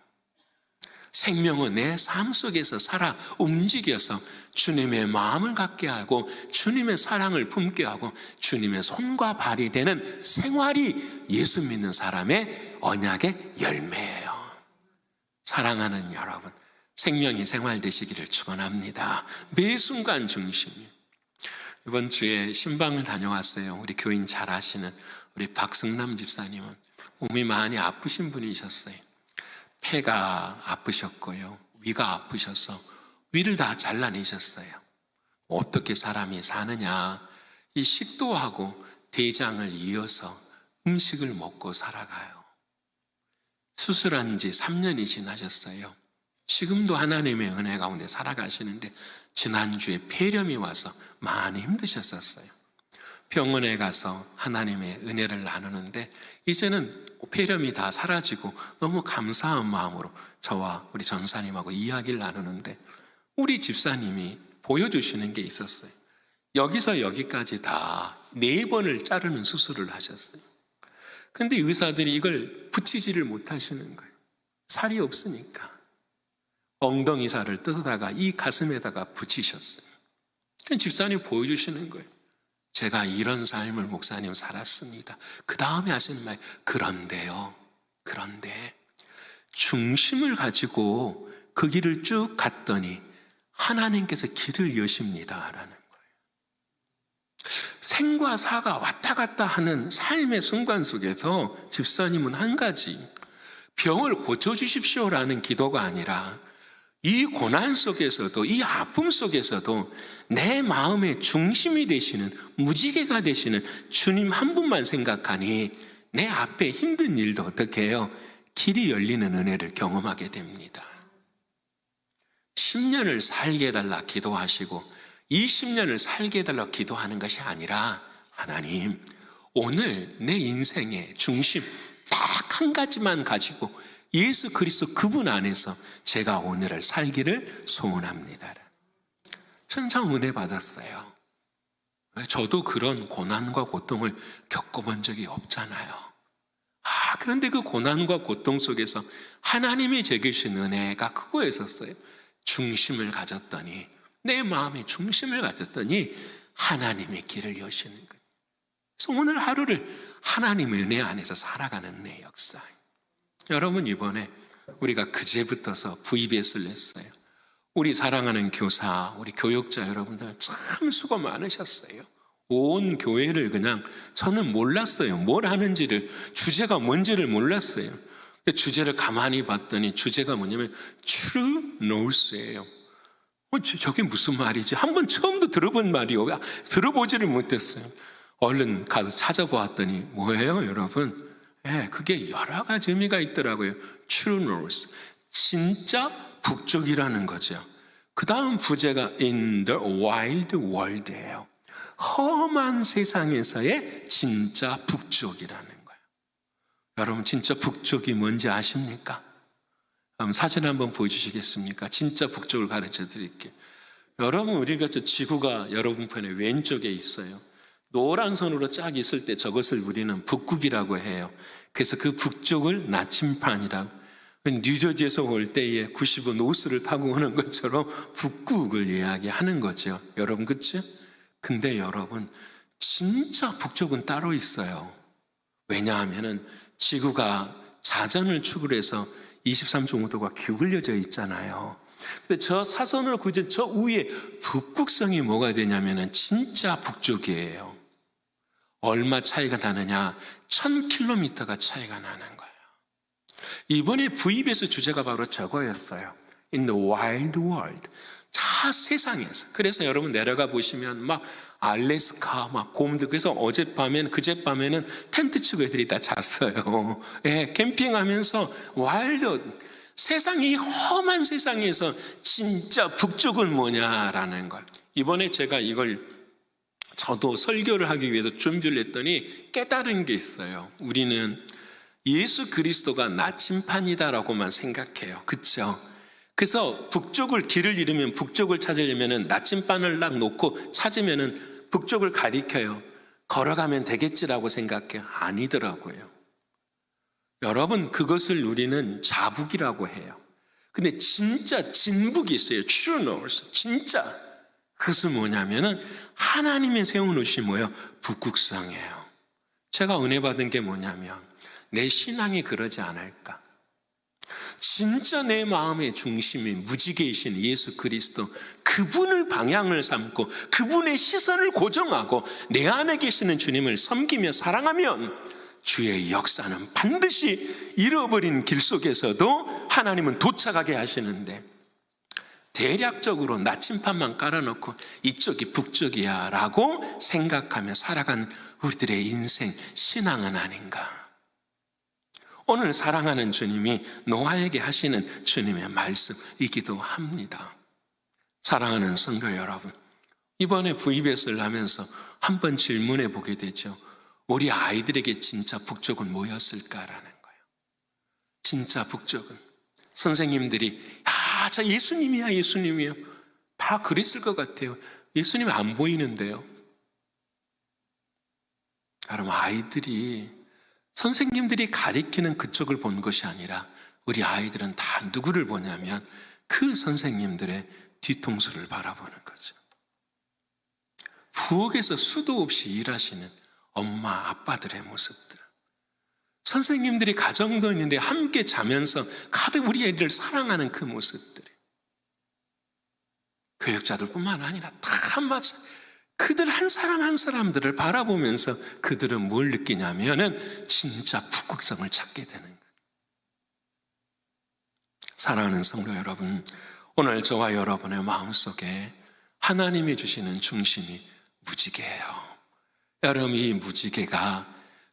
생명은 내 삶 속에서 살아 움직여서 주님의 마음을 갖게 하고 주님의 사랑을 품게 하고 주님의 손과 발이 되는 생활이 예수 믿는 사람의 언약의 열매예요. 사랑하는 여러분, 생명이 생활되시기를 축원합니다. 매 순간 중심이. 이번 주에 신방을 다녀왔어요. 우리 교인 잘 아시는 우리 박승남 집사님은 몸이 많이 아프신 분이셨어요. 폐가 아프셨고요, 위가 아프셔서 위를 다 잘라내셨어요. 어떻게 사람이 사느냐? 이 식도하고 대장을 이어서 음식을 먹고 살아가요. 수술한 지 3년이 지나셨어요. 지금도 하나님의 은혜 가운데 살아가시는데 지난주에 폐렴이 와서 많이 힘드셨었어요. 병원에 가서 하나님의 은혜를 나누는데 이제는 폐렴이 다 사라지고 너무 감사한 마음으로 저와 우리 전사님하고 이야기를 나누는데 우리 집사님이 보여주시는 게 있었어요. 여기서 여기까지 다 4번을 자르는 수술을 하셨어요. 근데 의사들이 이걸 붙이지를 못하시는 거예요. 살이 없으니까. 엉덩이 살을 뜯어다가 이 가슴에다가 붙이셨어요. 집사님 보여주시는 거예요. 제가 이런 삶을 목사님 살았습니다. 그 다음에 하시는 말, 그런데 중심을 가지고 그 길을 쭉 갔더니 하나님께서 길을 여십니다라는 거예요. 생과 사가 왔다 갔다 하는 삶의 순간 속에서 집사님은 한 가지, 병을 고쳐주십시오라는 기도가 아니라 이 고난 속에서도, 이 아픔 속에서도 내 마음의 중심이 되시는, 무지개가 되시는 주님 한 분만 생각하니 내 앞에 힘든 일도 어떻게 해요? 길이 열리는 은혜를 경험하게 됩니다. 10년을 살게 해달라 기도하시고 20년을 살게 해달라 기도하는 것이 아니라, 하나님, 오늘 내 인생의 중심 딱 한 가지만 가지고 예수 그리스도 그분 안에서 제가 오늘을 살기를 소원합니다. 저는 참 은혜 받았어요. 저도 그런 고난과 고통을 겪어본 적이 없잖아요. 그런데 그 고난과 고통 속에서 하나님이 제게 주신 은혜가 크고 있었어요. 중심을 가졌더니, 내 마음의 중심을 가졌더니 하나님의 길을 여시는 거예요. 그래서 오늘 하루를 하나님의 은혜 안에서 살아가는 은혜의 역사. 여러분, 이번에 우리가 그제부터서 VBS를 했어요. 우리 사랑하는 교사, 우리 교육자 여러분들 참 수고 많으셨어요. 온 교회를 그냥, 저는 몰랐어요. 뭘 하는지를, 주제가 뭔지를 몰랐어요. 주제를 가만히 봤더니 주제가 뭐냐면 True North예요. 저게 무슨 말이지? 한번 처음도 들어본 말이요. 들어보지를 못했어요. 얼른 가서 찾아보았더니 뭐예요, 여러분? 그게 여러 가지 의미가 있더라고요. True North, 진짜 북쪽이라는 거죠. 그 다음 부제가 In the Wild World예요. 험한 세상에서의 진짜 북쪽이라는 거예요. 여러분, 진짜 북쪽이 뭔지 아십니까? 그럼 사진 한번 보여주시겠습니까? 진짜 북쪽을 가르쳐 드릴게요. 여러분, 우리가 저 지구가 여러분 편에 왼쪽에 있어요. 노란 선으로 쫙 있을 때 저것을 우리는 북극이라고 해요. 그래서 그 북쪽을 나침판이라고. 뉴저지에서 올 때에 90원 노스를 타고 오는 것처럼 북극을 이야기하는 거죠. 여러분, 그렇죠? 근데 여러분, 진짜 북쪽은 따로 있어요. 왜냐하면 지구가 자전을 축으로 해서 23.5도가 기울여져 있잖아요. 근데 저 사선을 그저 저 위에 북극성이 뭐가 되냐면 진짜 북쪽이에요. 얼마 차이가 나느냐? 1000km가 차이가 나는 거예요. 이번에 VBS 주제가 바로 저거였어요. In the wild world. 세상에서. 그래서 여러분 내려가 보시면 막 알래스카, 막 곰들. 그래서 그제밤에는 텐트 치고 애들이 다 잤어요. 캠핑하면서 와일드. 세상이 험한 세상에서 진짜 북쪽은 뭐냐라는 걸. 이번에 제가 이걸 저도 설교를 하기 위해서 준비를 했더니 깨달은 게 있어요. 우리는 예수 그리스도가 나침판이다라고만 생각해요. 그렇죠? 그래서 북쪽을 길을 잃으면 북쪽을 찾으려면 나침반을 딱 놓고 찾으면 북쪽을 가리켜요. 걸어가면 되겠지라고 생각해요. 아니더라고요. 여러분, 그것을 우리는 자북이라고 해요. 근데 진짜 진북이 있어요. True North. 진짜. 그것은 뭐냐면은 하나님이 세워놓으신 뭐예요? 북극성이에요. 제가 은혜 받은 게 뭐냐면 내 신앙이 그러지 않을까? 진짜 내 마음의 중심이 무지개이신 예수 그리스도, 그분을 방향을 삼고 그분의 시선을 고정하고 내 안에 계시는 주님을 섬기며 사랑하면 주의 역사는 반드시 잃어버린 길 속에서도 하나님은 도착하게 하시는데, 대략적으로 나침판만 깔아놓고 이쪽이 북쪽이야 라고 생각하며 살아간 우리들의 인생, 신앙은 아닌가? 오늘 사랑하는 주님이 노아에게 하시는 주님의 말씀이기도 합니다. 사랑하는 성도 여러분, 이번에 VBS를 하면서 한번 질문해 보게 되죠. 우리 아이들에게 진짜 북쪽은 뭐였을까라는 거예요. 진짜 북쪽은 선생님들이 저 예수님이야 예수님이야 다 그랬을 것 같아요. 예수님이 안 보이는데요. 여러분, 아이들이 선생님들이 가리키는 그쪽을 본 것이 아니라 우리 아이들은 다 누구를 보냐면 그 선생님들의 뒤통수를 바라보는 거죠. 부엌에서 수도 없이 일하시는 엄마, 아빠들의 모습들. 선생님들이 가정도 있는데 함께 자면서 우리 애들을 사랑하는 그 모습들이. 교육자들뿐만 아니라 다 마찬가지. 그들 한 사람 한 사람들을 바라보면서 그들은 뭘 느끼냐면은 진짜 북극성을 찾게 되는 거예요. 사랑하는 성도 여러분, 오늘 저와 여러분의 마음속에 하나님이 주시는 중심이 무지개예요. 여러분, 이 무지개가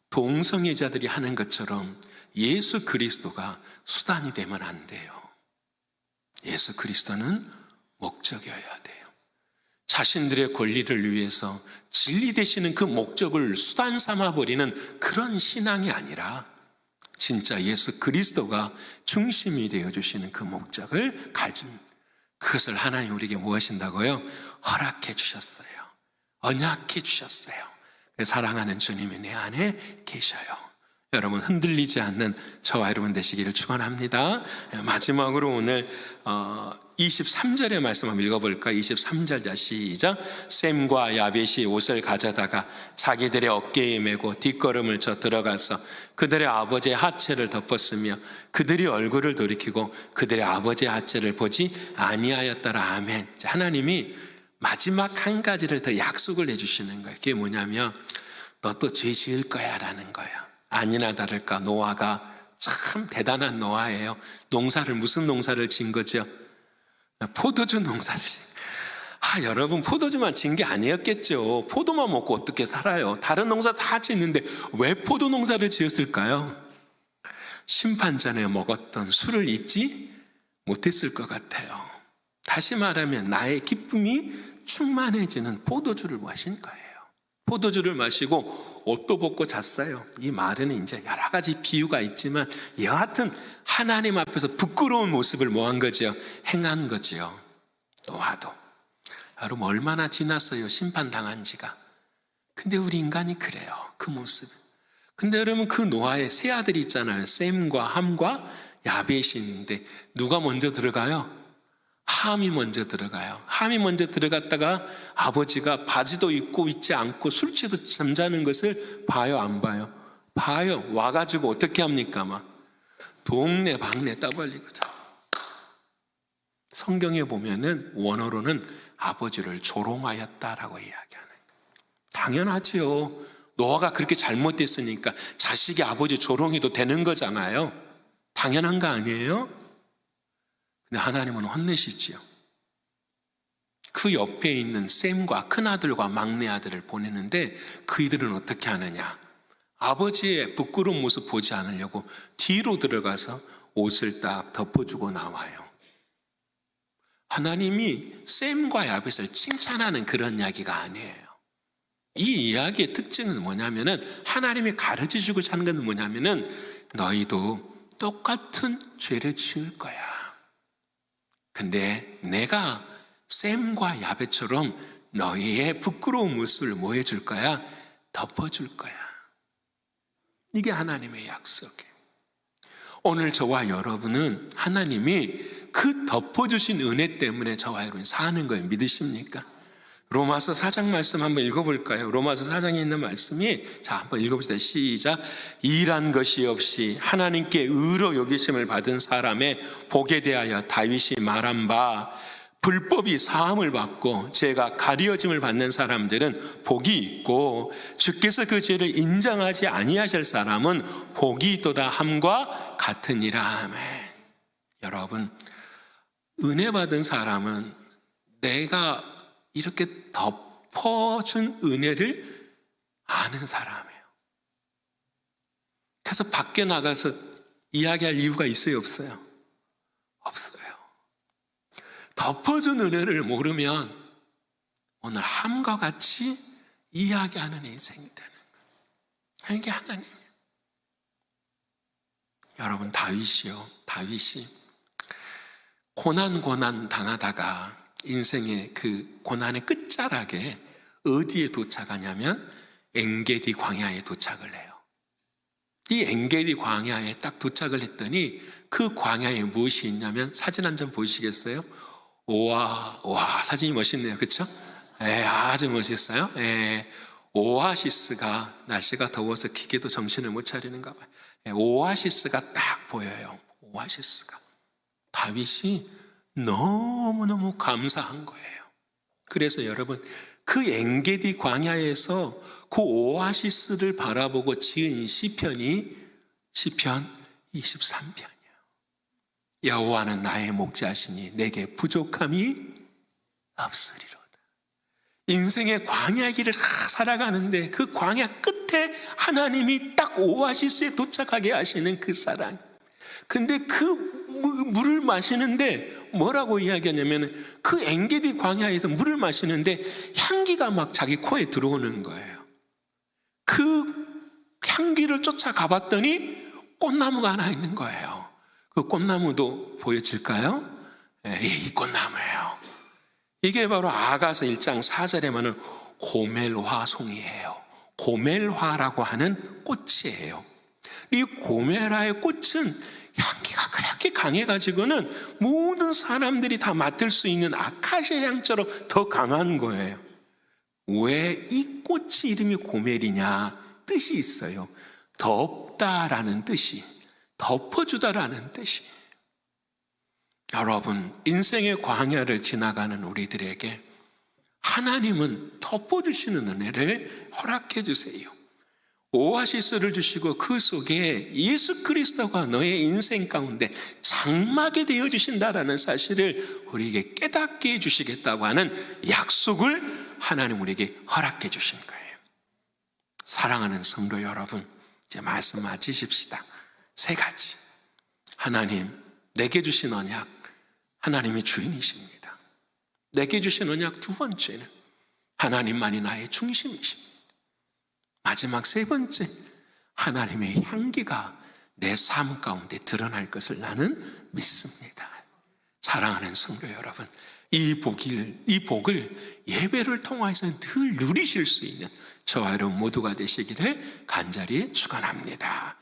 동성애자들이 하는 것처럼 예수 그리스도가 수단이 되면 안 돼요. 예수 그리스도는 목적이어야 돼요. 자신들의 권리를 위해서 진리 되시는 그 목적을 수단 삼아버리는 그런 신앙이 아니라 진짜 예수 그리스도가 중심이 되어주시는 그 목적을 가진, 그것을 하나님 우리에게 무엇인다고요? 허락해 주셨어요. 언약해 주셨어요. 사랑하는 주님이 내 안에 계셔요. 여러분 흔들리지 않는 저와 여러분 되시기를 축원합니다. 마지막으로 오늘 23절의 말씀 한번 읽어볼까요? 23절, 자 시작. 셈과 야벳이 옷을 가져다가 자기들의 어깨에 메고 뒷걸음을 쳐 들어가서 그들의 아버지의 하체를 덮었으며 그들이 얼굴을 돌이키고 그들의 아버지의 하체를 보지 아니하였더라. 아멘. 하나님이 마지막 한 가지를 더 약속을 해주시는 거예요. 그게 뭐냐면 너 또 죄 지을 거야 라는 거예요. 아니나 다를까 노아가 참 대단한 노아예요. 무슨 농사를 진 거죠? 포도주 농사를 여러분 포도주만 진 게 아니었겠죠. 포도만 먹고 어떻게 살아요? 다른 농사 다 짓는데 왜 포도 농사를 지었을까요? 심판전에 먹었던 술을 잊지 못했을 것 같아요. 다시 말하면 나의 기쁨이 충만해지는 포도주를 마신 거예요. 포도주를 마시고 옷도 벗고 잤어요. 이 말에는 이제 여러 가지 비유가 있지만 여하튼 하나님 앞에서 부끄러운 모습을 뭐한 거죠? 행한 거지요. 노아도. 여러분 얼마나 지났어요? 심판당한 지가. 근데 우리 인간이 그래요. 그 모습. 근데 여러분 그 노아의 세 아들이 있잖아요. 셈과 함과 야벳이 있는데 누가 먼저 들어가요? 함이 먼저 들어가요. 함이 먼저 들어갔다가 아버지가 바지도 입고 있지 않고 술 취해서 잠자는 것을 봐요, 안 봐요? 봐요. 와가지고 어떻게 합니까? 막 동네 방네 떠벌리거든. 성경에 보면은 원어로는 아버지를 조롱하였다라고 이야기하는 거예요. 당연하지요. 노아가 그렇게 잘못됐으니까 자식이 아버지 조롱해도 되는 거잖아요. 당연한 거 아니에요? 근데 하나님은 혼내시지요. 그 옆에 있는 셈과 큰아들과 막내아들을 보내는데 그이들은 어떻게 하느냐? 아버지의 부끄러운 모습 보지 않으려고 뒤로 들어가서 옷을 딱 덮어주고 나와요. 하나님이 셈과 야벳을 칭찬하는 그런 이야기가 아니에요. 이 이야기의 특징은 뭐냐면은 하나님이 가르쳐주고자 하는 건 뭐냐면은 너희도 똑같은 죄를 지을 거야. 근데 내가 셈과 야벳처럼 너희의 부끄러운 모습을 뭐 해줄 거야? 덮어줄 거야. 이게 하나님의 약속이에요. 오늘 저와 여러분은 하나님이 그 덮어주신 은혜 때문에 저와 여러분이 사는 거예요. 믿으십니까? 로마서 4장 말씀 한번 읽어볼까요? 로마서 4장에 있는 말씀이, 자 한번 읽어봅시다. 시작. 일한 것이 없이 하나님께 의로 여기심을 받은 사람의 복에 대하여 다윗이 말한 바, 불법이 사함을 받고 죄가 가리어짐을 받는 사람들은 복이 있고 주께서 그 죄를 인정하지 아니하실 사람은 복이 있도다 함과 같으니라. 아멘. 여러분 은혜 받은 사람은 내가 이렇게 덮어준 은혜를 아는 사람이에요. 그래서 밖에 나가서 이야기할 이유가 있어요, 없어요? 없어요. 덮어준 은혜를 모르면 오늘 함과 같이 이야기하는 인생이 되는 거예요. 이게 하나님이에요. 여러분 다윗이 고난 당하다가 인생의 그 고난의 끝자락에 어디에 도착하냐면 엔게디 광야에 도착을 해요. 이 엔게디 광야에 딱 도착을 했더니 그 광야에 무엇이 있냐면, 사진 한 장 보이시겠어요? 와 사진이 멋있네요. 그렇죠? 아주 멋있어요. 오아시스가, 날씨가 더워서 기계도 정신을 못 차리는가 봐요. 오아시스가 딱 보여요. 오아시스가. 다윗이 너무너무 감사한 거예요. 그래서 여러분 그 엔게디 광야에서 그 오아시스를 바라보고 지은 시편이 시편 23편이에요. 여호와는 나의 목자시니 내게 부족함이 없으리로다. 인생의 광야 길을 살아가는데 그 광야 끝에 하나님이 딱 오아시스에 도착하게 하시는 그 사랑. 근데 그 물을 마시는데 뭐라고 이야기하냐면, 그 엔게디 광야에서 물을 마시는데 향기가 막 자기 코에 들어오는 거예요. 그 향기를 쫓아가 봤더니 꽃나무가 하나 있는 거예요. 그 꽃나무도 보여질까요? 이 꽃나무예요. 이게 바로 아가서 1장 4절에만은 고멜화송이에요. 고멜화라고 하는 꽃이에요. 이 고멜화의 꽃은 향기가 그렇게 강해가지고는 모든 사람들이 다 맡을 수 있는 아카시아 향처럼 더 강한 거예요. 왜 이 꽃이 이름이 고멜이냐? 뜻이 있어요. 덮다라는 뜻이, 덮어주다라는 뜻이. 여러분, 인생의 광야를 지나가는 우리들에게 하나님은 덮어주시는 은혜를 허락해 주세요. 오아시스를 주시고 그 속에 예수 그리스도가 너의 인생 가운데 장막이 되어 주신다라는 사실을 우리에게 깨닫게 해주시겠다고 하는 약속을 하나님 우리에게 허락해 주신 거예요. 사랑하는 성도 여러분, 이제 말씀 마치십시다. 3가지. 하나님, 내게 주신 언약, 하나님의 주인이십니다. 내게 주신 언약 2번째는 하나님만이 나의 중심이십니다. 마지막 3번째, 하나님의 향기가 내 삶 가운데 드러날 것을 나는 믿습니다. 사랑하는 성도 여러분, 이 복을 예배를 통해서 늘 누리실 수 있는 저와 여러분 모두가 되시기를 간절히 축원합니다.